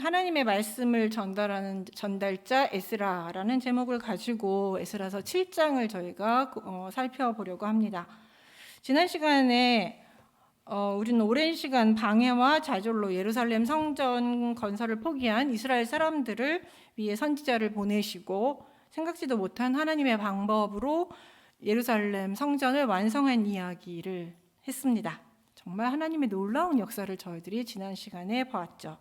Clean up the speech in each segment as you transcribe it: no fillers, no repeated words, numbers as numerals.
하나님의 말씀을 전달하는 전달자 에스라라는 제목을 가지고 에스라서 7장을 저희가 살펴보려고 합니다. 지난 시간에 우리는 오랜 시간 방해와 좌절로 예루살렘 성전 건설을 포기한 이스라엘 사람들을 위해 선지자를 보내시고 생각지도 못한 하나님의 방법으로 예루살렘 성전을 완성한 이야기를 했습니다. 정말 하나님의 놀라운 역사를 저희들이 지난 시간에 보았죠.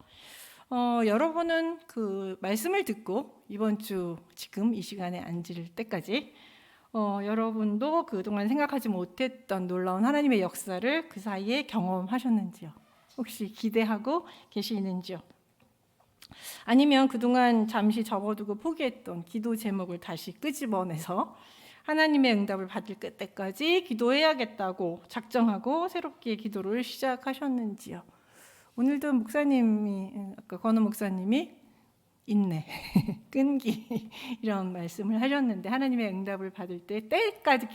여러분은 그 말씀을 듣고 이번 주 지금 이 시간에 앉을 때까지 여러분도 그동안 생각하지 못했던 놀라운 하나님의 역사를 그 사이에 경험하셨는지요? 혹시 기대하고 계시는지요? 아니면 그동안 잠시 접어두고 포기했던 기도 제목을 다시 끄집어내서 하나님의 응답을 받을 때까지 기도해야겠다고 작정하고 새롭게 기도를 시작하셨는지요? 오늘도 목사님이, 아까 건우 목사님이 인내, 끈기 이런 말씀을 하셨는데 하나님의 응답을 받을 때 때까지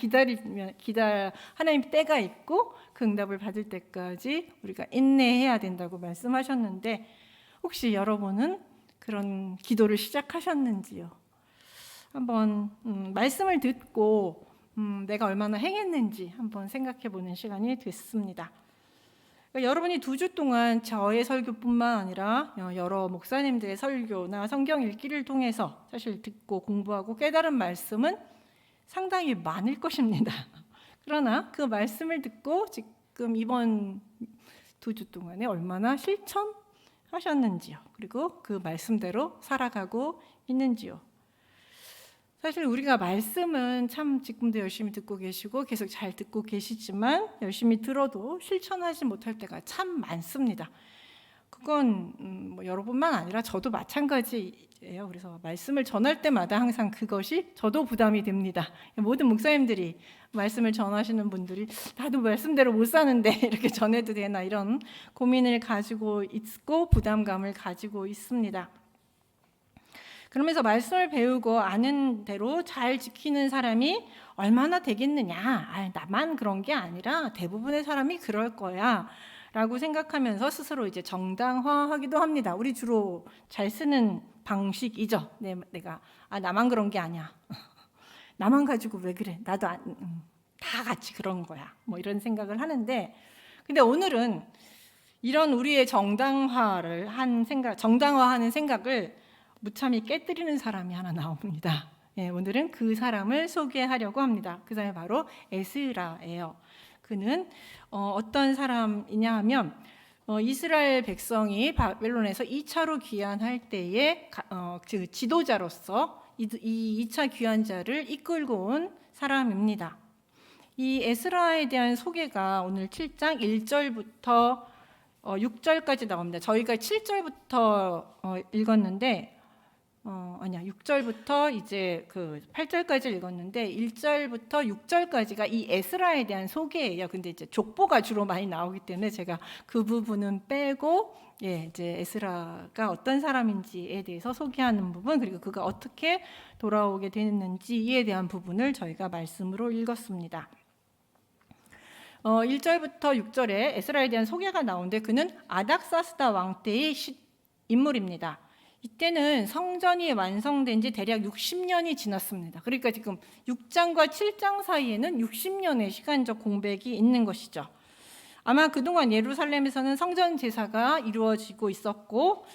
하나님 때가 있고 그 응답을 받을 때까지 우리가 인내해야 된다고 말씀하셨는데 혹시 여러분은 그런 기도를 시작하셨는지요? 한번 말씀을 듣고 내가 얼마나 행했는지 한번 생각해 보는 시간이 됐습니다. 그러니까 여러분이 2주 동안 저의 설교뿐만 아니라 여러 목사님들의 설교나 성경 읽기를 통해서 사실 듣고 공부하고 깨달은 말씀은 상당히 많을 것입니다. 그러나 그 말씀을 듣고 지금 이번 2주 동안에 얼마나 실천하셨는지요. 그리고 그 말씀대로 살아가고 있는지요. 사실 우리가 말씀은 참 지금도 열심히 듣고 계시고 계속 잘 듣고 계시지만 열심히 들어도 실천하지 못할 때가 참 많습니다. 그건 여러분만 아니라 저도 마찬가지예요. 그래서 말씀을 전할 때마다 항상 그것이 저도 부담이 됩니다. 모든 목사님들이 말씀을 전하시는 분들이 나도 말씀대로 못 사는데 이렇게 전해도 되나 이런 고민을 가지고 있고 부담감을 가지고 있습니다. 그러면서 말씀을 배우고 아는 대로 잘 지키는 사람이 얼마나 되겠느냐, 나만 그런 게 아니라 대부분의 사람이 그럴 거야 라고 생각하면서 스스로 이제 정당화하기도 합니다. 우리 주로 잘 쓰는 방식이죠. 내가 나만 그런 게 아니야, 나만 가지고 왜 그래, 나도 다 같이 그런 거야, 뭐 이런 생각을 하는데, 근데 오늘은 이런 우리의 정당화하는 생각을 무참히 깨뜨리는 사람이 하나 나옵니다. 오늘은 그 사람을 소개하려고 합니다. 그 사람이 바로 에스라예요. 그는 어떤 사람이냐 하면 이스라엘 백성이 바벨론에서 2차로 귀환할 때에 그 지도자로서 이 2차 귀환자를 이끌고 온 사람입니다. 이 에스라에 대한 소개가 오늘 7장 1절부터 6절까지 나옵니다. 저희가 7절부터 읽었는데 6절부터 이제 그 8절까지 읽었는데 1절부터 6절까지가 이 에스라에 대한 소개예요. 근데 이제 족보가 주로 많이 나오기 때문에 제가 그 부분은 빼고 이제 에스라가 어떤 사람인지에 대해서 소개하는 부분, 그리고 그가 어떻게 돌아오게 됐는지에 대한 부분을 저희가 말씀으로 읽었습니다. 1절부터 6절에 에스라에 대한 소개가 나오는데 그는 아닥사스다 왕 때의 인물입니다. 이때는 성전이 완성된 지 대략 60년이 지났습니다. 그러니까 지금 6장과 7장 사이에는 60년의 시간적 공백이 있는 것이죠. 아마 그동안 예루살렘에서는 성전 제사가 이루어지고 있었고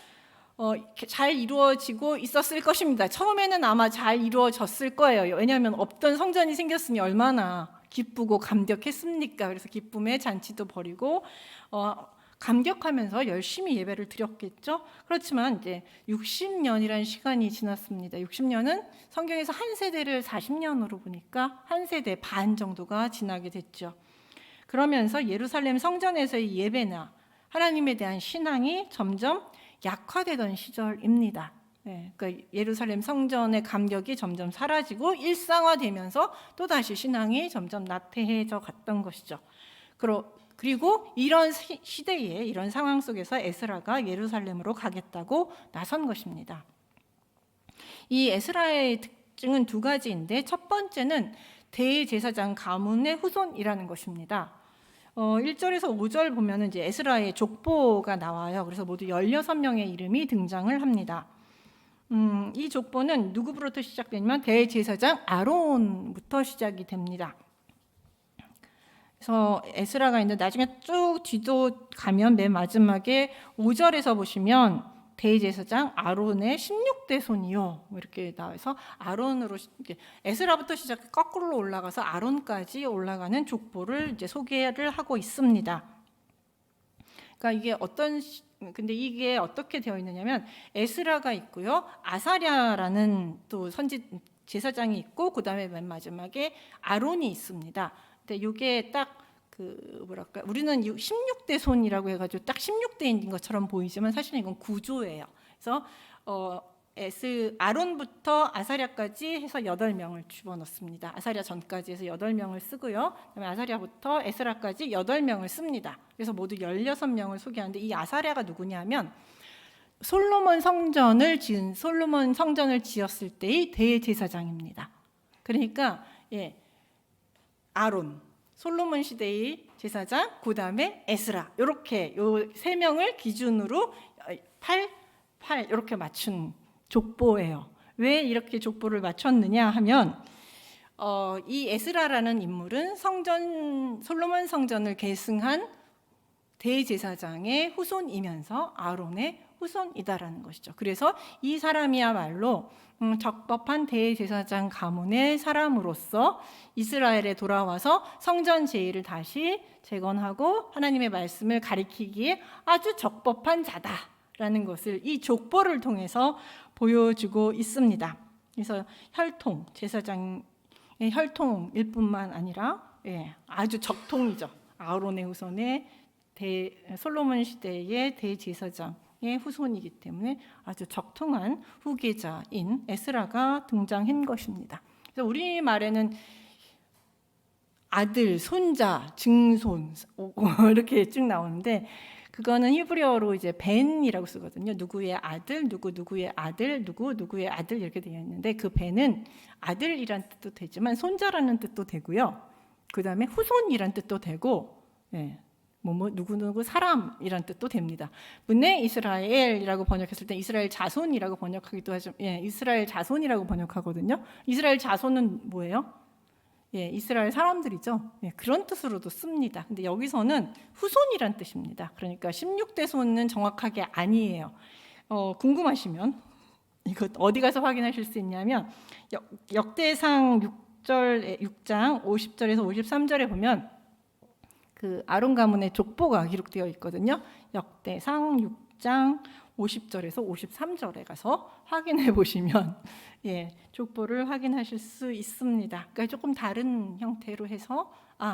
잘 이루어지고 있었을 것입니다. 처음에는 아마 잘 이루어졌을 거예요. 왜냐하면 없던 성전이 생겼으니 얼마나 기쁘고 감격했습니까? 그래서 기쁨의 잔치도 벌이고 감격하면서 열심히 예배를 드렸겠죠. 그렇지만 이제 60년이라는 시간이 지났습니다. 60년은 성경에서 한 세대를 40년으로 보니까 한 세대 반 정도가 지나게 됐죠. 그러면서 예루살렘 성전에서의 예배나 하나님에 대한 신앙이 점점 약화되던 시절입니다. 그러니까 예루살렘 성전의 감격이 점점 사라지고 일상화되면서 또다시 신앙이 점점 나태해져 갔던 것이죠. 그리고 이런 시대에 이런 상황 속에서 에스라가 예루살렘으로 가겠다고 나선 것입니다. 이 에스라의 특징은 2가지인데 첫 번째는 대제사장 가문의 후손이라는 것입니다. 1절에서 5절 보면은 이제 에스라의 족보가 나와요. 그래서 모두 16명의 이름이 등장을 합니다. 이 족보는 누구부터 시작되냐면 대제사장 아론부터 시작이 됩니다. 그래서 에스라가 있는데 나중에 쭉 뒤도 가면 맨 마지막에 5절에서 보시면 대제사장 아론의 16대 손이요 이렇게 나와서 아론으로 에스라부터 시작해 거꾸로 올라가서 아론까지 올라가는 족보를 이제 소개를 하고 있습니다. 그러니까 근데 이게 어떻게 되어 있느냐면 에스라가 있고요, 아사랴라는 또 선지 제사장이 있고 그다음에 맨 마지막에 아론이 있습니다. 근데 이게 딱 우리는 16대 손이라고 해가지고 딱 16대인 것처럼 보이지만 사실은 이건 구조예요. 그래서 아론부터 아사랴까지 해서 8명을 집어넣습니다. 아사랴 전까지 해서 8명을 쓰고요. 그다음에 아사랴부터 에스라까지 8명을 씁니다. 그래서 모두 16명을 소개하는데 이 아사랴가 누구냐면 솔로몬 성전을 지었을 때의 대제사장입니다. 그러니까 아론, 솔로몬 시대의 제사장, 그다음에 에스라 이렇게 요 3명을 기준으로 8 이렇게 맞춘 족보예요. 왜 이렇게 족보를 맞췄느냐 하면 이 에스라라는 인물은 솔로몬 성전을 계승한 대제사장의 후손이면서 아론의 후손이다라는 것이죠. 그래서 이 사람이야말로 적법한 대제사장 가문의 사람으로서 이스라엘에 돌아와서 성전 제의를 다시 재건하고 하나님의 말씀을 가리키기에 아주 적법한 자다라는 것을 이 족보를 통해서 보여주고 있습니다. 그래서 제사장의 혈통일 뿐만 아니라 아주 적통이죠. 아론의 후손의 솔로몬 시대의 대제사장의 후손이기 때문에 아주 적통한 후계자인 에스라가 등장한 것입니다. 그래서 우리말에는 아들, 손자, 증손 이렇게 쭉 나오는데 그거는 히브리어로 이제 벤이라고 쓰거든요. 누구의 아들, 누구의 아들, 누구의 아들 이렇게 되어 있는데 그 벤은 아들이란 뜻도 되지만 손자라는 뜻도 되고요. 그다음에 후손이란 뜻도 되고 누구 사람이란 뜻도 됩니다. 문내 이스라엘이라고 번역했을 때 이스라엘 자손이라고 번역하기도 하죠. 이스라엘 자손이라고 번역하거든요. 이스라엘 자손은 뭐예요? 이스라엘 사람들이죠. 그런 뜻으로도 씁니다. 근데 여기서는 후손이란 뜻입니다. 그러니까 16대 손은 정확하게 아니에요. 궁금하시면 이거 어디 가서 확인하실 수 있냐면 역대상 6장 50절에서 53절에 보면 그 아론 가문의 족보가 기록되어 있거든요. 역대상 6장 50절에서 53절에 가서 확인해 보시면 족보를 확인하실 수 있습니다. 그러니까 조금 다른 형태로 해서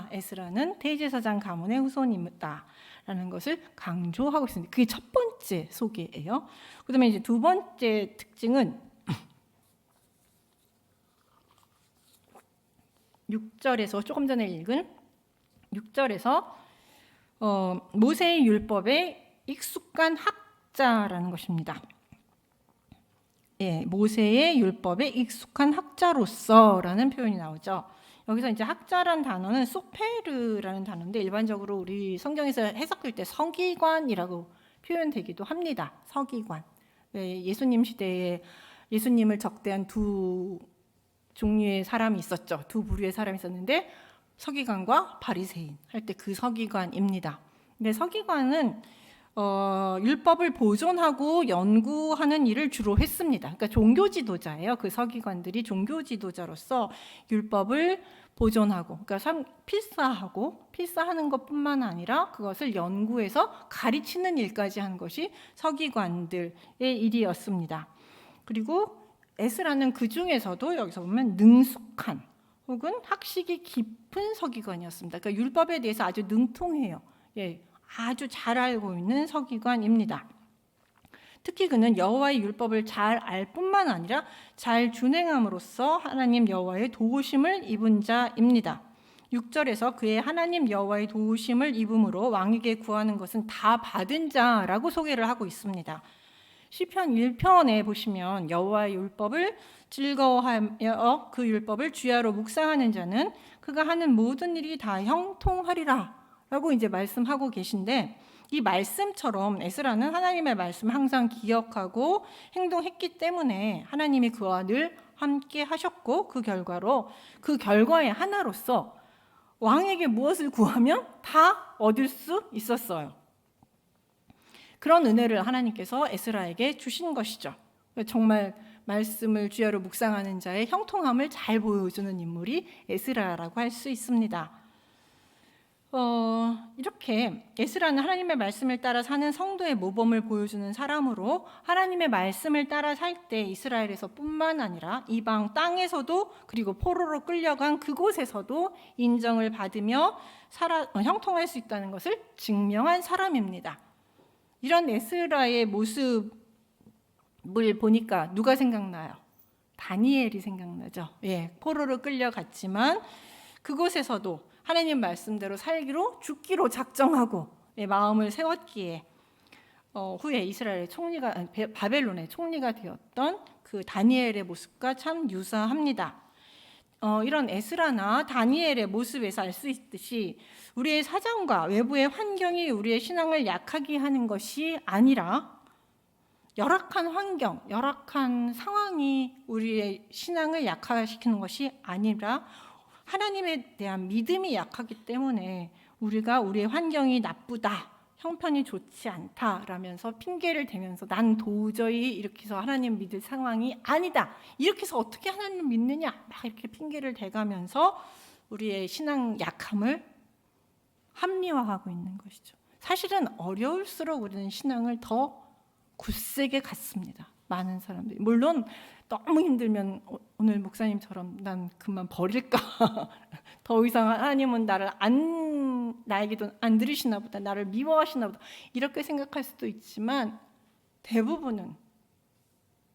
에스라는 대제사장 가문의 후손이다라는 것을 강조하고 있습니다. 그게 첫 번째 소개예요. 그다음에 이제 두 번째 특징은 6절에서 조금 전에 읽은 6절에서 모세의 율법에 익숙한 학자라는 것입니다. 모세의 율법에 익숙한 학자로서라는 표현이 나오죠. 여기서 이제 학자란 단어는 소페르라는 단어인데 일반적으로 우리 성경에서 해석할 때 서기관이라고 표현되기도 합니다. 서기관. 예수님 시대에 예수님을 적대한 두 종류의 사람이 있었죠. 두 부류의 사람이 있었는데 서기관과 바리새인 할 때 그 서기관입니다. 근데 서기관은 율법을 보존하고 연구하는 일을 주로 했습니다. 그러니까 종교 지도자예요. 그 서기관들이 종교 지도자로서 율법을 보존하고, 그러니까 필사하는 것뿐만 아니라 그것을 연구해서 가르치는 일까지 하는 것이 서기관들의 일이었습니다. 그리고 에스라는 그 중에서도 여기서 보면 능숙한 혹은 학식이 깊은 서기관이었습니다. 그러니까 율법에 대해서 아주 능통해요. 아주 잘 알고 있는 서기관입니다. 특히 그는 여호와의 율법을 잘 알 뿐만 아니라 잘 준행함으로써 하나님 여호와의 도우심을 입은 자입니다. 6절에서 그의 하나님 여호와의 도우심을 입음으로 왕에게 구하는 것은 다 받은 자라고 소개를 하고 있습니다. 시편 1편에 보시면 여호와의 율법을 즐거워하며 그 율법을 주야로 묵상하는 자는 그가 하는 모든 일이 다 형통하리라 라고 이제 말씀하고 계신데, 이 말씀처럼 에스라는 하나님의 말씀 항상 기억하고 행동했기 때문에 하나님이 그와 늘 함께 하셨고, 그 결과의 하나로서 왕에게 무엇을 구하면 다 얻을 수 있었어요. 그런 은혜를 하나님께서 에스라에게 주신 것이죠. 정말 말씀을 주야로 묵상하는 자의 형통함을 잘 보여주는 인물이 에스라라고 할 수 있습니다. 이렇게 에스라는 하나님의 말씀을 따라 사는 성도의 모범을 보여주는 사람으로 하나님의 말씀을 따라 살 때 이스라엘에서 뿐만 아니라 이방 땅에서도, 그리고 포로로 끌려간 그곳에서도 인정을 받으며 형통할 수 있다는 것을 증명한 사람입니다. 이런 에스라의 모습을 보니까 누가 생각나요? 다니엘이 생각나죠. 포로로 끌려갔지만 그곳에서도 하나님 말씀대로 살기로, 죽기로 작정하고 마음을 세웠기에 후에 이스라엘의 바벨론의 총리가 되었던 그 다니엘의 모습과 참 유사합니다. 이런 에스라나 다니엘의 모습에서 알 수 있듯이 우리의 사정과 외부의 환경이 우리의 신앙을 약하게 하는 것이 아니라, 열악한 환경, 열악한 상황이 우리의 신앙을 약화시키는 것이 아니라 하나님에 대한 믿음이 약하기 때문에 우리가 우리의 환경이 나쁘다, 형편이 좋지 않다라면서 핑계를 대면서 난 도저히 이렇게 해서 하나님 믿을 상황이 아니다, 이렇게 해서 어떻게 하나님 믿느냐, 막 이렇게 핑계를 대가면서 우리의 신앙 약함을 합리화하고 있는 것이죠. 사실은 어려울수록 우리는 신앙을 더 굳세게 갖습니다. 많은 사람들이. 물론 너무 힘들면 오늘 목사님처럼 난 그만 버릴까, 더 이상 하나님은 나의 기도 안 들으시나 보다, 나를 미워하시나 보다, 이렇게 생각할 수도 있지만 대부분은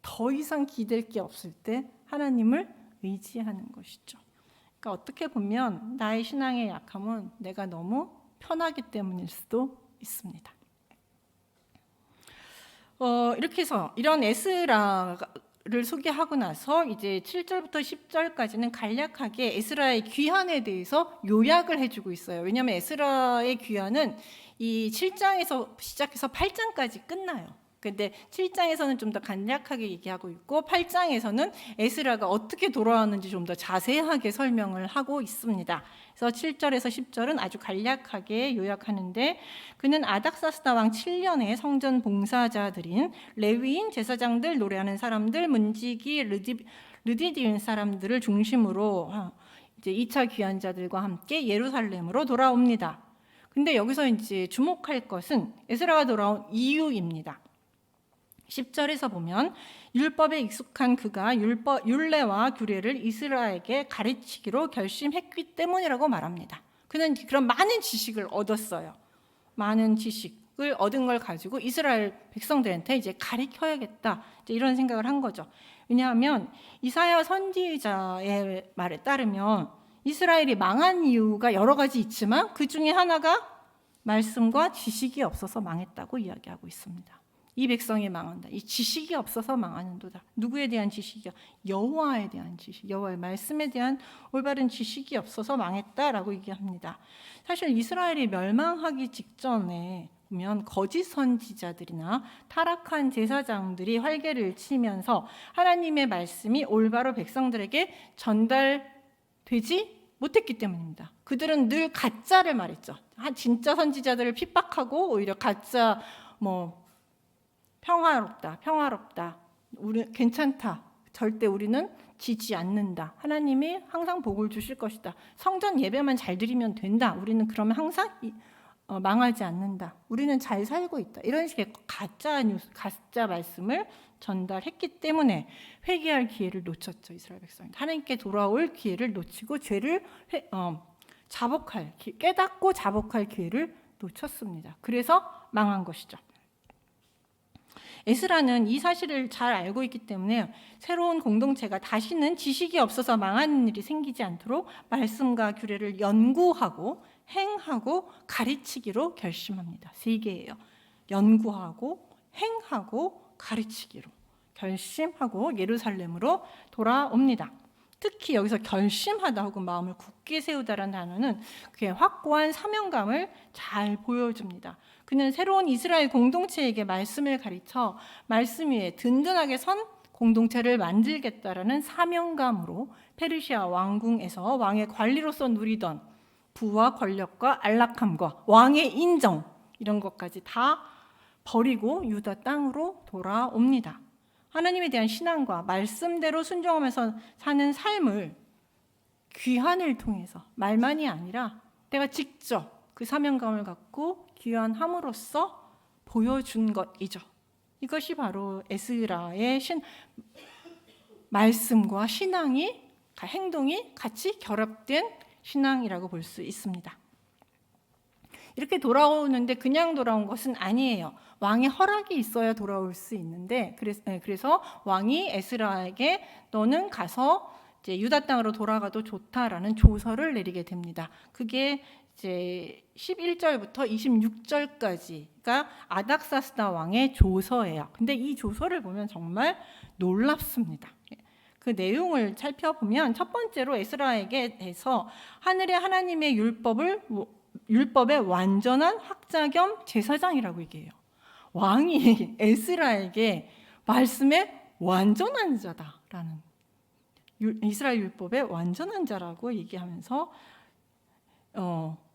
더 이상 기댈 게 없을 때 하나님을 의지하는 것이죠. 그러니까 어떻게 보면 나의 신앙의 약함은 내가 너무 편하기 때문일 수도 있습니다. 이렇게 해서 이런 에스라를 소개하고 나서 이제 7절부터 10절까지는 간략하게 에스라의 귀환에 대해서 요약을 해주고 있어요. 왜냐하면 에스라의 귀환은 이 7장에서 시작해서 8장까지 끝나요. 근데 7장에서는 좀 더 간략하게 얘기하고 있고 8장에서는 에스라가 어떻게 돌아왔는지 좀 더 자세하게 설명을 하고 있습니다. 그래서 7절에서 10절은 아주 간략하게 요약하는데, 그는 아닥사스다 왕 7년에 성전 봉사자들인 레위인, 제사장들, 노래하는 사람들, 문지기, 르디디인 사람들을 중심으로 이제 2차 귀환자들과 함께 예루살렘으로 돌아옵니다. 근데 여기서 이제 주목할 것은 에스라가 돌아온 이유입니다. 10절에서 보면 율법에 익숙한 그가 율례와 규례를 이스라엘에게 가르치기로 결심했기 때문이라고 말합니다. 그는 그런 많은 지식을 얻었어요. 많은 지식을 얻은 걸 가지고 이스라엘 백성들한테 이제 가르쳐야겠다, 이제 이런 생각을 한 거죠. 왜냐하면 이사야 선지자의 말에 따르면 이스라엘이 망한 이유가 여러 가지 있지만 그 중에 하나가 말씀과 지식이 없어서 망했다고 이야기하고 있습니다. 이 백성이 망한다. 이 지식이 없어서 망하는도다. 누구에 대한 지식이요? 여호와에 대한 지식, 여호와의 말씀에 대한 올바른 지식이 없어서 망했다라고 얘기합니다. 사실 이스라엘이 멸망하기 직전에 보면 거짓 선지자들이나 타락한 제사장들이 활개를 치면서 하나님의 말씀이 올바로 백성들에게 전달되지 못했기 때문입니다. 그들은 늘 가짜를 말했죠. 진짜 선지자들을 핍박하고 오히려 가짜 평화롭다, 우리 괜찮다, 절대 우리는 지지 않는다, 하나님이 항상 복을 주실 것이다, 성전 예배만 잘 드리면 된다, 우리는 그러면 항상 망하지 않는다, 우리는 잘 살고 있다, 이런 식의 가짜 말씀을 전달했기 때문에 회개할 기회를 놓쳤죠. 이스라엘 백성이 하나님께 돌아올 기회를 놓치고 죄를 깨닫고 자복할 기회를 놓쳤습니다. 그래서 망한 것이죠. 에스라는 이 사실을 잘 알고 있기 때문에 새로운 공동체가 다시는 지식이 없어서 망하는 일이 생기지 않도록 말씀과 규례를 연구하고 행하고 가르치기로 결심합니다. 3개예요. 연구하고 행하고 가르치기로 결심하고 예루살렘으로 돌아옵니다. 특히 여기서 결심하다 혹은 마음을 굳게 세우다라는 단어는 그의 확고한 사명감을 잘 보여줍니다. 그는 새로운 이스라엘 공동체에게 말씀을 가르쳐 말씀 위에 든든하게 선 공동체를 만들겠다라는 사명감으로 페르시아 왕궁에서 왕의 관리로서 누리던 부와 권력과 안락함과 왕의 인정 이런 것까지 다 버리고 유다 땅으로 돌아옵니다. 하나님에 대한 신앙과 말씀대로 순종하면서 사는 삶을 귀환을 통해서 말만이 아니라 내가 직접 그 사명감을 갖고 귀환함으로써 보여준 것이죠. 이것이 바로 에스라의 말씀과 행동이 같이 결합된 신앙이라고 볼 수 있습니다. 이렇게 돌아오는데 그냥 돌아온 것은 아니에요. 왕의 허락이 있어야 돌아올 수 있는데 그래서 왕이 에스라에게 너는 가서 이제 유다 땅으로 돌아가도 좋다라는 조서를 내리게 됩니다. 그게 이제 11절부터 26절까지가 아닥사스다 왕의 조서예요. 근데 이 조서를 보면 정말 놀랍습니다. 그 내용을 살펴보면 첫 번째로 에스라에게 대해서 하늘의 하나님의 율법의 완전한 학자 겸 제사장이라고 얘기해요. 왕이 에스라에게 말씀의 완전한 자다라는 이스라엘 율법의 완전한 자라고 얘기하면서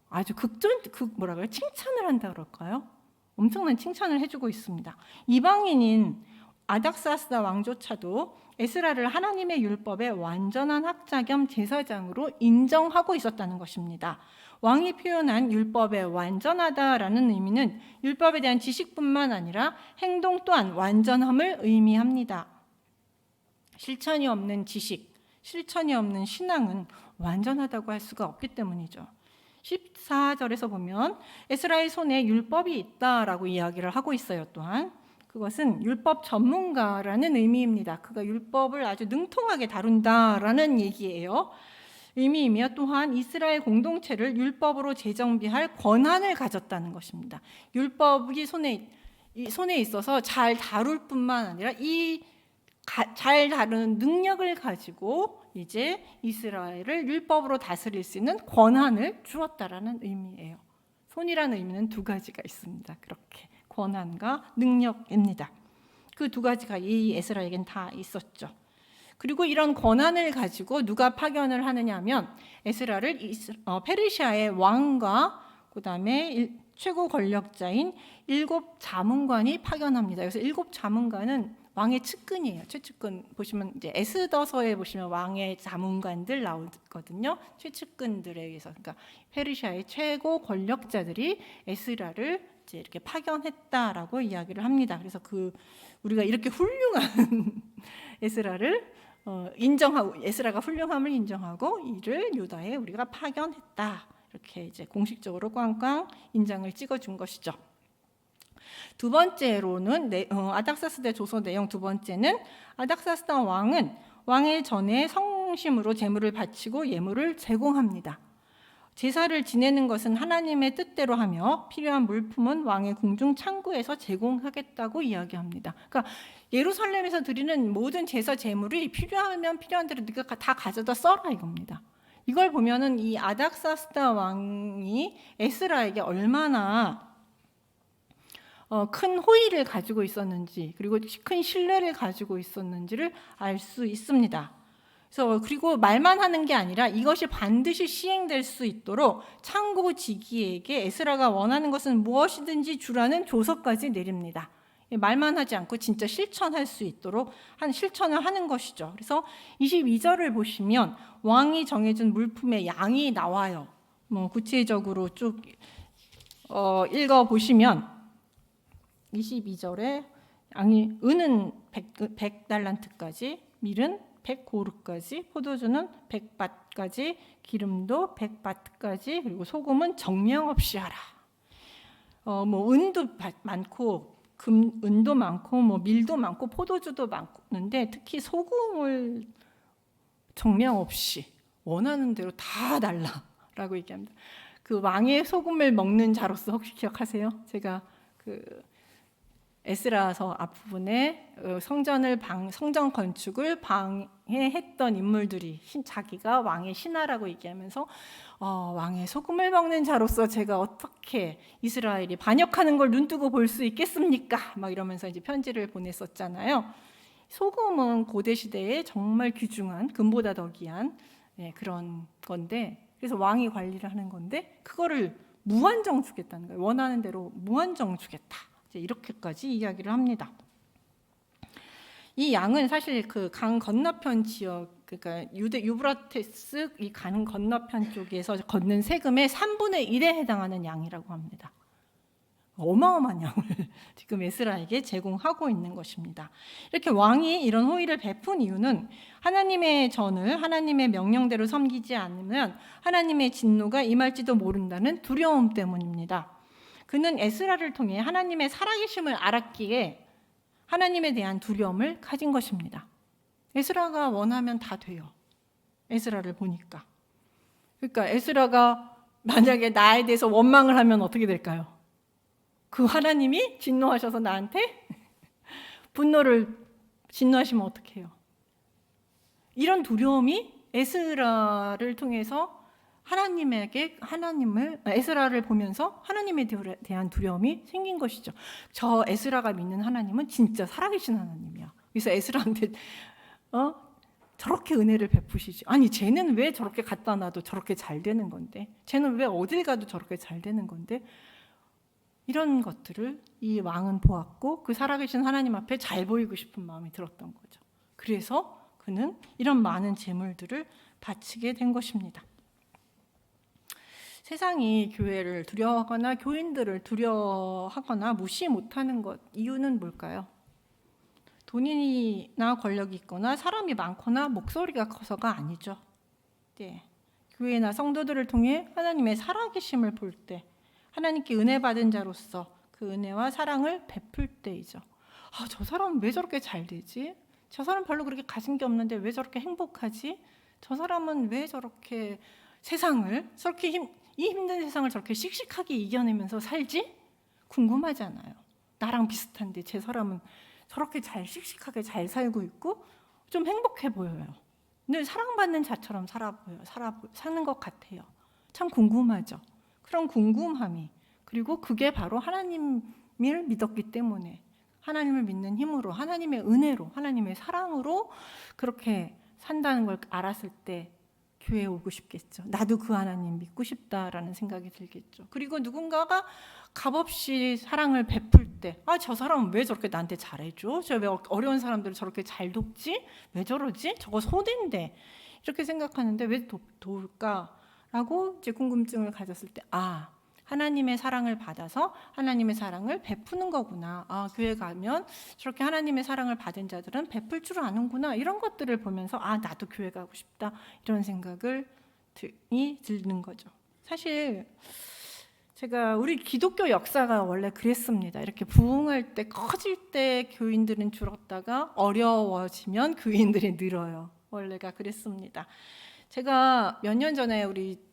아주 칭찬을 한다 그럴까요? 엄청난 칭찬을 해주고 있습니다. 이방인인 아닥사스다 왕조차도 에스라를 하나님의 율법의 완전한 학자 겸 제사장으로 인정하고 있었다는 것입니다. 왕이 표현한 율법의 완전하다라는 의미는 율법에 대한 지식뿐만 아니라 행동 또한 완전함을 의미합니다. 실천이 없는 지식, 실천이 없는 신앙은 완전하다고 할 수가 없기 때문이죠. 14절에서 보면 에스라의 손에 율법이 있다라고 이야기를 하고 있어요. 또한 그것은 율법 전문가라는 의미입니다. 그가 율법을 아주 능통하게 다룬다라는 얘기예요. 의미이며 또한 이스라엘 공동체를 율법으로 재정비할 권한을 가졌다는 것입니다. 율법이 손에 있어서 잘 다룰 뿐만 아니라 잘 다루는 능력을 가지고 이제 이스라엘을 율법으로 다스릴 수 있는 권한을 주었다라는 의미예요. 손이라는 의미는 두 가지가 있습니다. 그렇게 권한과 능력입니다. 그 두 가지가 이 에스라에겐 다 있었죠. 그리고 이런 권한을 가지고 누가 파견을 하느냐 하면 에스라를 페르시아의 왕과 그다음에 최고 권력자인 7 자문관이 파견합니다. 그래서 7 자문관은 왕의 측근이에요. 최측근 보시면 이제 에스더서에 보시면 왕의 자문관들 나오거든요. 최측근들에 의해서 그러니까 페르시아의 최고 권력자들이 에스라를 이제 이렇게 파견했다라고 이야기를 합니다. 그래서 우리가 이렇게 훌륭한 에스라를 인정하고 에스라가 훌륭함을 인정하고 이를 유다에 우리가 파견했다. 이렇게 이제 공식적으로 꽝꽝 인장을 찍어준 것이죠. 두 번째로는 아닥사스다 조서 내용 두 번째는 아닥사스다 왕은 왕의 전에 성심으로 제물을 바치고 예물을 제공합니다. 제사를 지내는 것은 하나님의 뜻대로 하며 필요한 물품은 왕의 궁중 창고에서 제공하겠다고 이야기합니다. 그러니까 예루살렘에서 드리는 모든 제사 제물이 필요하면 필요한 대로 네가 다 가져다 써라 이겁니다. 이걸 보면은 이 아닥사스다 왕이 에스라에게 얼마나 큰 호의를 가지고 있었는지 그리고 큰 신뢰를 가지고 있었는지를 알 수 있습니다. 그리고 말만 하는 게 아니라 이것이 반드시 시행될 수 있도록 창고지기에게 에스라가 원하는 것은 무엇이든지 주라는 조서까지 내립니다. 말만 하지 않고 진짜 실천할 수 있도록 실천을 하는 것이죠. 그래서 22절을 보시면 왕이 정해준 물품의 양이 나와요. 구체적으로 쭉 읽어보시면 22절에 은은 100달란트까지, 밀은 100고르까지, 포도주는 100밭까지, 기름도 100밭까지, 그리고 소금은 정령 없이 하라. 은도 많고 은도 많고 밀도 많고 포도주도 많은데 특히 소금을 정령 없이 원하는 대로 다 달라라고 얘기합니다. 그 왕의 소금을 먹는 자로서 혹시 기억하세요? 제가 에스라서 앞부분에 성전 건축을 방해했던 인물들이 자기가 왕의 신하라고 얘기하면서 왕의 소금을 먹는 자로서 제가 어떻게 이스라엘이 반역하는 걸 눈뜨고 볼 수 있겠습니까? 막 이러면서 이제 편지를 보냈었잖아요. 소금은 고대 시대에 정말 귀중한 금보다 더 귀한 그런 건데, 그래서 왕이 관리를 하는 건데 그거를 무한정 주겠다는 거예요. 원하는 대로 무한정 주겠다. 이렇게까지 이야기를 합니다. 이 양은 사실 그 강 건너편 지역, 그러니까 유브라테스 이 강 건너편 쪽에서 걷는 세금의 3분의 1에 해당하는 양이라고 합니다. 어마어마한 양을 지금 에스라에게 제공하고 있는 것입니다. 이렇게 왕이 이런 호의를 베푼 이유는 하나님의 전을 하나님의 명령대로 섬기지 않으면 하나님의 진노가 임할지도 모른다는 두려움 때문입니다. 그는 에스라를 통해 하나님의 살아계심을 알았기에 하나님에 대한 두려움을 가진 것입니다. 에스라가 원하면 다 돼요. 에스라를 보니까. 그러니까 에스라가 만약에 나에 대해서 원망을 하면 어떻게 될까요? 그 하나님이 진노하셔서 나한테 진노하시면 어떻게 해요? 이런 두려움이 에스라를 통해서 에스라를 보면서 하나님에 대한 두려움이 생긴 것이죠. 저 에스라가 믿는 하나님은 진짜 살아계신 하나님이야. 그래서 에스라한테 저렇게 은혜를 베푸시지. 아니 쟤는 왜 저렇게 갖다 놔도 저렇게 잘 되는 건데, 쟤는 왜 어딜 가도 저렇게 잘 되는 건데, 이런 것들을 이 왕은 보았고 그 살아계신 하나님 앞에 잘 보이고 싶은 마음이 들었던 거죠. 그래서 그는 이런 많은 재물들을 바치게 된 것입니다. 세상이 교회를 두려워하거나 교인들을 두려워하거나 무시 못하는 것, 이유는 뭘까요? 돈이나 권력이 있거나 사람이 많거나 목소리가 커서가 아니죠. 네. 교회나 성도들을 통해 하나님의 살아계심을 볼 때, 하나님께 은혜 받은 자로서 그 은혜와 사랑을 베풀 때이죠. 저 사람은 왜 저렇게 잘 되지? 저 사람 별로 그렇게 가진 게 없는데 왜 저렇게 행복하지? 저 사람은 왜 저렇게 이 힘든 세상을 저렇게 씩씩하게 이겨내면서 살지? 궁금하잖아요. 나랑 비슷한데 제 사람은 저렇게 씩씩하게 잘 살고 있고 좀 행복해 보여요. 늘 사랑받는 자처럼 사는 것 같아요. 참 궁금하죠. 그런 궁금함이, 그리고 그게 바로 하나님을 믿었기 때문에 하나님을 믿는 힘으로, 하나님의 은혜로, 하나님의 사랑으로 그렇게 산다는 걸 알았을 때 교회에 오고 싶겠죠. 나도 그 하나님 믿고 싶다라는 생각이 들겠죠. 그리고 누군가가 값없이 사랑을 베풀 때, 저 사람은 왜 저렇게 나한테 잘해줘? 저 왜 어려운 사람들을 저렇게 잘 돕지? 왜 저러지? 저거 소대인데. 이렇게 생각하는데 왜 도울까라고 이제 궁금증을 가졌을 때, 하나님의 사랑을 받아서 하나님의 사랑을 베푸는 거구나. 교회 가면 저렇게 하나님의 사랑을 받은 자들은 베풀 줄 아는구나. 이런 것들을 보면서 나도 교회 가고 싶다. 이런 생각이 드는 거죠. 사실 제가 우리 기독교 역사가 원래 그랬습니다. 이렇게 부흥할 때, 커질 때 교인들은 줄었다가 어려워지면 교인들이 늘어요. 원래가 그랬습니다. 제가 몇 년 전에 우리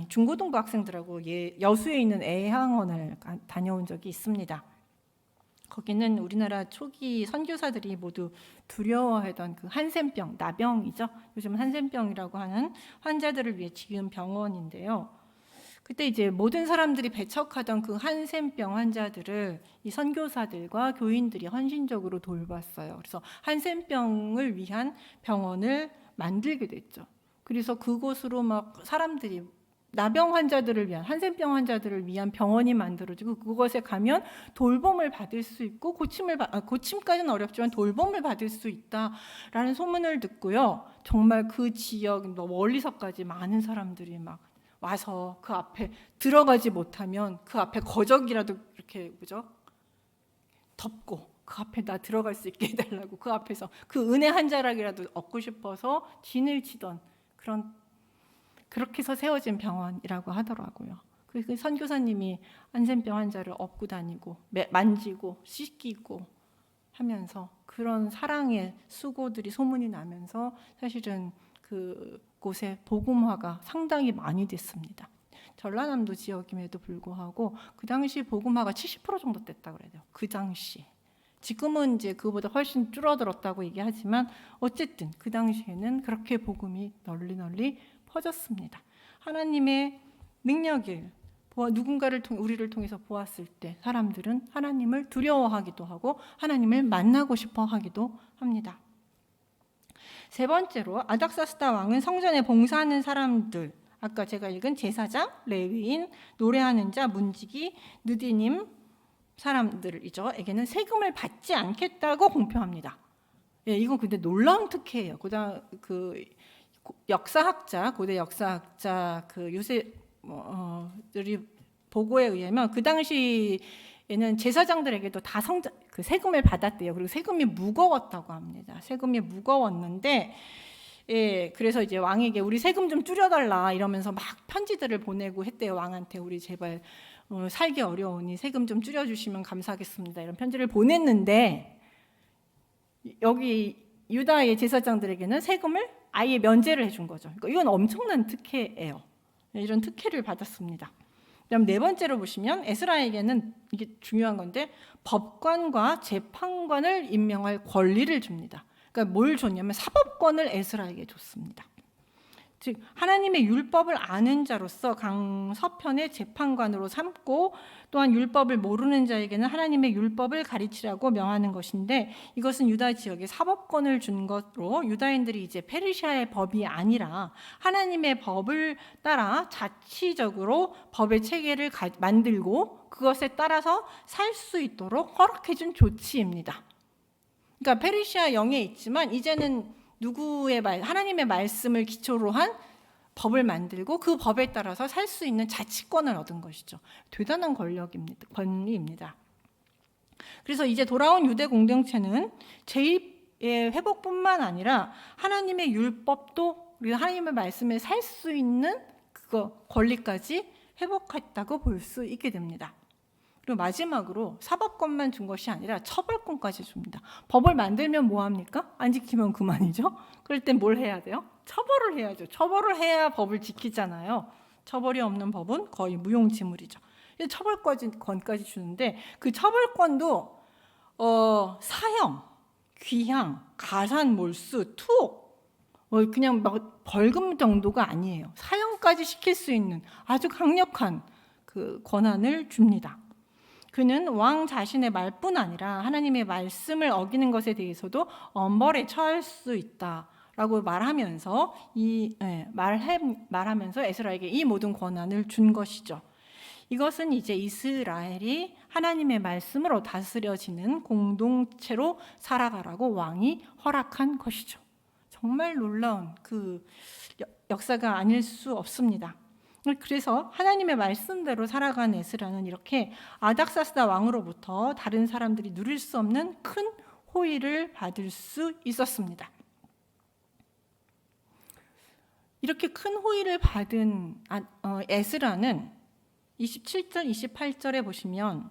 중고등부 학생들하고 여수에 있는 애향원을 다녀온 적이 있습니다. 거기는 우리나라 초기 선교사들이 모두 두려워하던 그 한센병, 나병이죠. 요즘 한센병이라고 하는 환자들을 위해 지은 병원인데요. 그때 이제 모든 사람들이 배척하던 그 한센병 환자들을 이 선교사들과 교인들이 헌신적으로 돌봤어요. 그래서 한센병을 위한 병원을 만들게 됐죠. 그래서 그곳으로 막 사람들이 나병 환자들을 위한, 한센병 환자들을 위한 병원이 만들어지고 그것에 가면 돌봄을 받을 수 있고 고침까지는 어렵지만 돌봄을 받을 수 있다라는 소문을 듣고요. 정말 그 지역 멀리서까지 많은 사람들이 막 와서 그 앞에 들어가지 못하면 그 앞에 거적이라도 이렇게 덮고 그 앞에 나 들어갈 수 있게 해달라고 그 앞에서 그 은혜 한 자락이라도 얻고 싶어서 진을 치던 그렇게 해서 세워진 병원이라고 하더라고요. 그 선교사님이 한센병 환자를 업고 다니고 만지고 씻기고 하면서 그런 사랑의 수고들이 소문이 나면서 사실은 그곳에 복음화가 상당히 많이 됐습니다. 전라남도 지역임에도 불구하고 그 당시 복음화가 70% 정도 됐다 그래야 돼요. 그 당시. 지금은 이제 그보다 훨씬 줄어들었다고 얘기하지만 어쨌든 그 당시에는 그렇게 복음이 널리 퍼졌습니다. 하나님의 능력을 누군가를 통해 우리를 통해서 보았을 때 사람들은 하나님을 두려워하기도 하고 하나님을 만나고 싶어 하기도 합니다. 세 번째로 아닥사스다 왕은 성전에 봉사하는 사람들, 아까 제가 읽은 제사장, 레위인, 노래하는 자, 문지기, 느디님 사람들이죠. 에게는 세금을 받지 않겠다고 공표합니다. 예, 이건 근데 놀라운 특혜예요. 그 역사학자, 고대 역사학자 그 요셉들이 보고에 의하면 그 당시에는 제사장들에게도 다 그 세금을 받았대요. 그리고 세금이 무거웠다고 합니다. 세금이 무거웠는데, 예, 그래서 이제 왕에게 우리 세금 좀 줄여달라 이러면서 막 편지들을 보내고 했대요. 왕한테 우리 제발 살기 어려우니 세금 좀 줄여주시면 감사하겠습니다. 이런 편지를 보냈는데 여기 유다의 제사장들에게는 세금을 아예 면제를 해준 거죠. 그러니까 이건 엄청난 특혜예요. 이런 특혜를 받았습니다. 그다음 네 번째로 보시면 에스라에게는 이게 중요한 건데 법관과 재판관을 임명할 권리를 줍니다. 그러니까 뭘 줬냐면 사법권을 에스라에게 줬습니다. 즉 하나님의 율법을 아는 자로서 강서편의 재판관으로 삼고 또한 율법을 모르는 자에게는 하나님의 율법을 가르치라고 명하는 것인데 이것은 유다 지역에 사법권을 준 것으로 유다인들이 이제 페르시아의 법이 아니라 하나님의 법을 따라 자치적으로 법의 체계를 만들고 그것에 따라서 살 수 있도록 허락해 준 조치입니다. 그러니까 페르시아 영에 있지만 이제는 하나님의 말씀을 기초로 한 법을 만들고 그 법에 따라서 살 수 있는 자치권을 얻은 것이죠. 대단한 권리입니다. 그래서 이제 돌아온 유대 공동체는 제2의 회복뿐만 아니라 하나님의 율법도 우리가 하나님의 말씀에 살 수 있는 그거 권리까지 회복했다고 볼 수 있게 됩니다. 그리고 마지막으로 사법권만 준 것이 아니라 처벌권까지 줍니다. 법을 만들면 뭐합니까? 안 지키면 그만이죠. 그럴 땐 뭘 해야 돼요? 처벌을 해야죠. 처벌을 해야 법을 지키잖아요. 처벌이 없는 법은 거의 무용지물이죠. 처벌권까지 주는데 그 처벌권도 사형, 귀향, 가산, 몰수, 투옥 그냥 막 벌금 정도가 아니에요. 사형까지 시킬 수 있는 아주 강력한 그 권한을 줍니다. 그는 왕 자신의 말뿐 아니라 하나님의 말씀을 어기는 것에 대해서도 엄벌에 처할 수 있다라고 말하면서 말하면서 에스라에게 이 모든 권한을 준 것이죠. 이것은 이제 이스라엘이 하나님의 말씀으로 다스려지는 공동체로 살아가라고 왕이 허락한 것이죠. 정말 놀라운 그 역사가 아닐 수 없습니다. 그래서 하나님의 말씀대로 살아간 에스라는 이렇게 아닥사스다 왕으로부터 다른 사람들이 누릴 수 없는 큰 호의를 받을 수 있었습니다. 이렇게 큰 호의를 받은 에스라는 27절, 28절에 보시면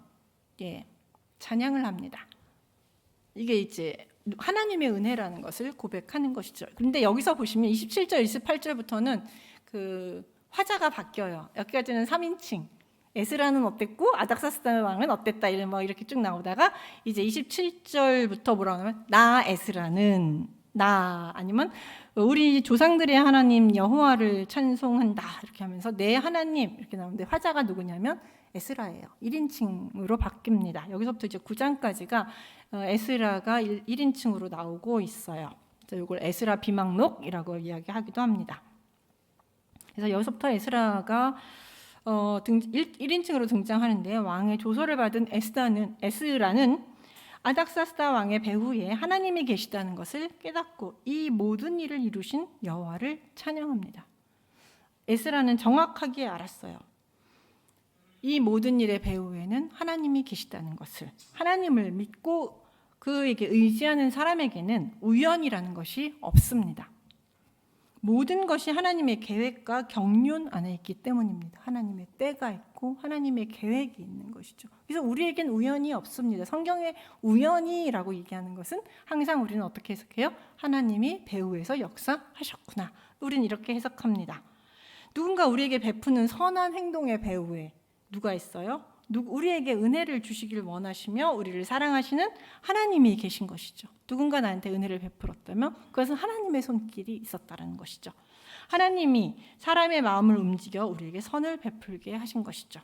찬양을 합니다. 이게 이제 하나님의 은혜라는 것을 고백하는 것이죠. 그런데 여기서 보시면 27절, 28절부터는 그 화자가 바뀌어요. 여기까지는 3인칭. 에스라는 어땠고 아닥사스다 왕은 어땠다 이렇게 쭉 나오다가 이제 27절부터 뭐라고 하면 나 에스라는 나 아니면 우리 조상들의 하나님 여호와를 찬송한다 이렇게 하면서 내 하나님 이렇게 나오는데 화자가 누구냐면 에스라예요. 1인칭으로 바뀝니다. 여기서부터 이제 9장까지가 에스라가 1인칭으로 나오고 있어요. 이걸 에스라 비망록이라고 이야기하기도 합니다. 그래서 여기서부터 에스라가 1인칭으로 등장하는데 왕의 조서를 받은 에스라는 아닥사스다 왕의 배후에 하나님이 계시다는 것을 깨닫고 이 모든 일을 이루신 여호와를 찬양합니다. 에스라는 정확하게 알았어요. 이 모든 일의 배후에는 하나님이 계시다는 것을. 하나님을 믿고 그에게 의지하는 사람에게는 우연이라는 것이 없습니다. 모든 것이 하나님의 계획과 경륜 안에 있기 때문입니다. 하나님의 때가 있고 하나님의 계획이 있는 것이죠. 그래서 우리에겐 우연이 없습니다. 성경에 우연이라고 얘기하는 것은 항상 우리는 어떻게 해석해요? 하나님이 배후에서 역사하셨구나. 우리는 이렇게 해석합니다. 누군가 우리에게 베푸는 선한 행동의 배후에 누가 있어요? 우리에게 은혜를 주시길 원하시며 우리를 사랑하시는 하나님이 계신 것이죠. 누군가 나한테 은혜를 베풀었다면 그것은 하나님의 손길이 있었다는 것이죠. 하나님이 사람의 마음을 움직여 우리에게 선을 베풀게 하신 것이죠.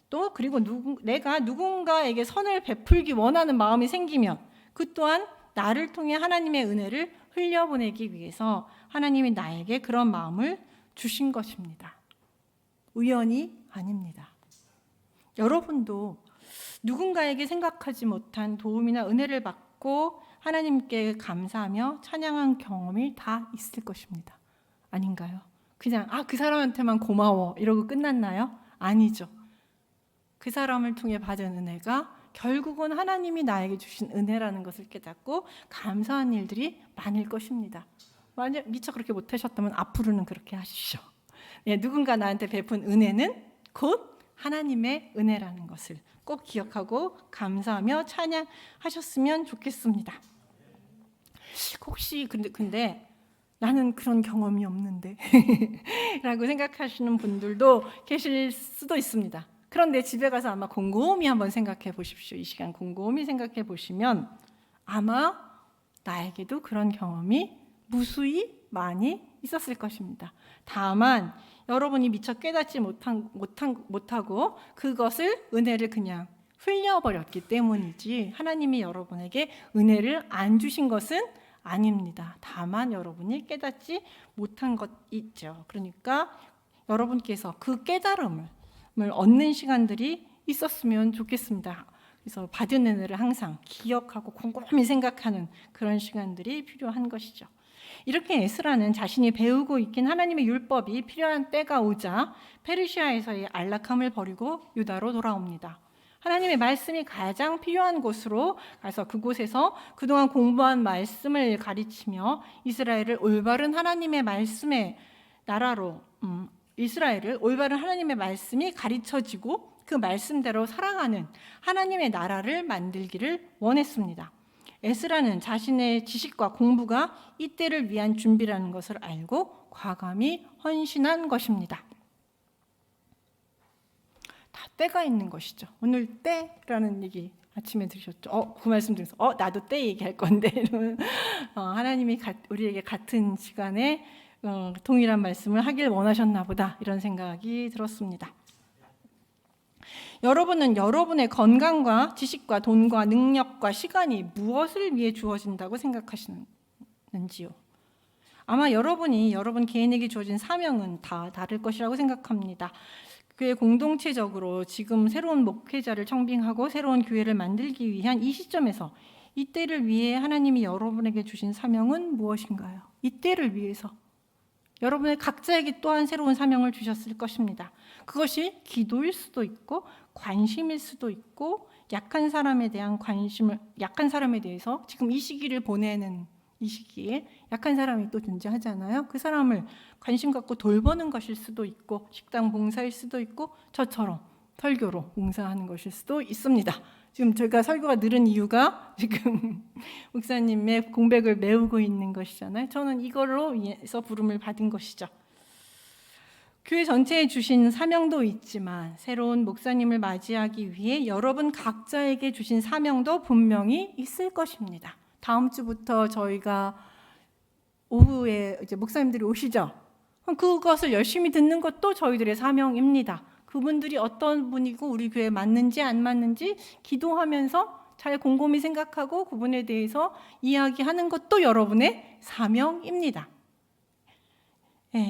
또 그리고 내가 누군가에게 선을 베풀기 원하는 마음이 생기면 그 또한 나를 통해 하나님의 은혜를 흘려보내기 위해서 하나님이 나에게 그런 마음을 주신 것입니다. 우연이 아닙니다. 여러분도 누군가에게 생각하지 못한 도움이나 은혜를 받고 하나님께 감사하며 찬양한 경험이 다 있을 것입니다. 아닌가요? 그냥 그 사람한테만 고마워 이러고 끝났나요? 아니죠. 그 사람을 통해 받은 은혜가 결국은 하나님이 나에게 주신 은혜라는 것을 깨닫고 감사한 일들이 많을 것입니다. 만약 미처 그렇게 못하셨다면 앞으로는 그렇게 하십시오. 누군가 나한테 베푼 은혜는 곧 하나님의 은혜라는 것을 꼭 기억하고 감사하며 찬양하셨으면 좋겠습니다. 혹시 근데 나는 그런 경험이 없는데 라고 생각하시는 분들도 계실 수도 있습니다. 그런데 집에 가서 아마 곰곰이 한번 생각해 보십시오. 이 시간 곰곰이 생각해 보시면 아마 나에게도 그런 경험이 무수히 많이 있었을 것입니다. 다만 여러분이 미처 깨닫지 못하고 그것을 은혜를 그냥 흘려버렸기 때문이지 하나님이 여러분에게 은혜를 안 주신 것은 아닙니다. 다만 여러분이 깨닫지 못한 것 있죠. 그러니까 여러분께서 그 깨달음을 얻는 시간들이 있었으면 좋겠습니다. 그래서 받은 은혜를 항상 기억하고 곰곰이 생각하는 그런 시간들이 필요한 것이죠. 이렇게 에스라는 자신이 배우고 있긴 하나님의 율법이 필요한 때가 오자 페르시아에서의 안락함을 버리고 유다로 돌아옵니다. 하나님의 말씀이 가장 필요한 곳으로 가서 그곳에서 그동안 공부한 말씀을 가르치며 이스라엘을 올바른 하나님의 말씀의 나라로 이스라엘을 올바른 하나님의 말씀이 가르쳐지고 그 말씀대로 살아가는 하나님의 나라를 만들기를 원했습니다. 에스라는 자신의 지식과 공부가 이때를 위한 준비라는 것을 알고 과감히 헌신한 것입니다. 다 때가 있는 것이죠. 오늘 때라는 얘기 아침에 들으셨죠? 그 말씀 들으면서 나도 때 얘기할 건데 하나님이 우리에게 같은 시간에 동일한 말씀을 하길 원하셨나 보다 이런 생각이 들었습니다. 여러분은 여러분의 건강과 지식과 돈과 능력과 시간이 무엇을 위해 주어진다고 생각하시는지요? 아마 여러분 개인에게 주어진 사명은 다 다를 것이라고 생각합니다. 교회 공동체적으로 지금 새로운 목회자를 청빙하고 새로운 교회를 만들기 위한 이 시점에서 이때를 위해 하나님이 여러분에게 주신 사명은 무엇인가요? 이때를 위해서 여러분의 각자에게 또한 새로운 사명을 주셨을 것입니다. 그것이 기도일 수도 있고 관심일 수도 있고 약한 사람에 대해서 지금 이 시기를 보내는 이 시기에 약한 사람이 또 존재하잖아요. 그 사람을 관심 갖고 돌보는 것일 수도 있고 식당 봉사일 수도 있고 저처럼 설교로 봉사하는 것일 수도 있습니다. 지금 제가 설교가 늘은 이유가 지금 목사님의 공백을 메우고 있는 것이잖아요. 저는 이걸로 위해서 부름을 받은 것이죠. 교회 전체에 주신 사명도 있지만 새로운 목사님을 맞이하기 위해 여러분 각자에게 주신 사명도 분명히 있을 것입니다. 다음 주부터 저희가 오후에 이제 목사님들이 오시죠. 그것을 열심히 듣는 것도 저희들의 사명입니다. 그분들이 어떤 분이고 우리 교회에 맞는지 안 맞는지 기도하면서 잘 곰곰이 생각하고 그분에 대해서 이야기하는 것도 여러분의 사명입니다.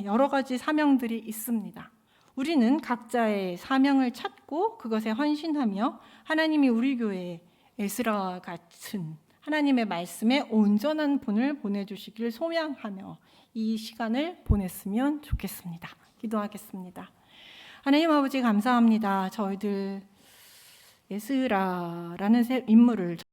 여러 가지 사명들이 있습니다. 우리는 각자의 사명을 찾고 그것에 헌신하며 하나님이 우리 교회에 에스라와 같은 하나님의 말씀에 온전한 분을 보내주시길 소망하며 이 시간을 보냈으면 좋겠습니다. 기도하겠습니다. 하나님 아버지 감사합니다. 저희들 에스라라는 인물을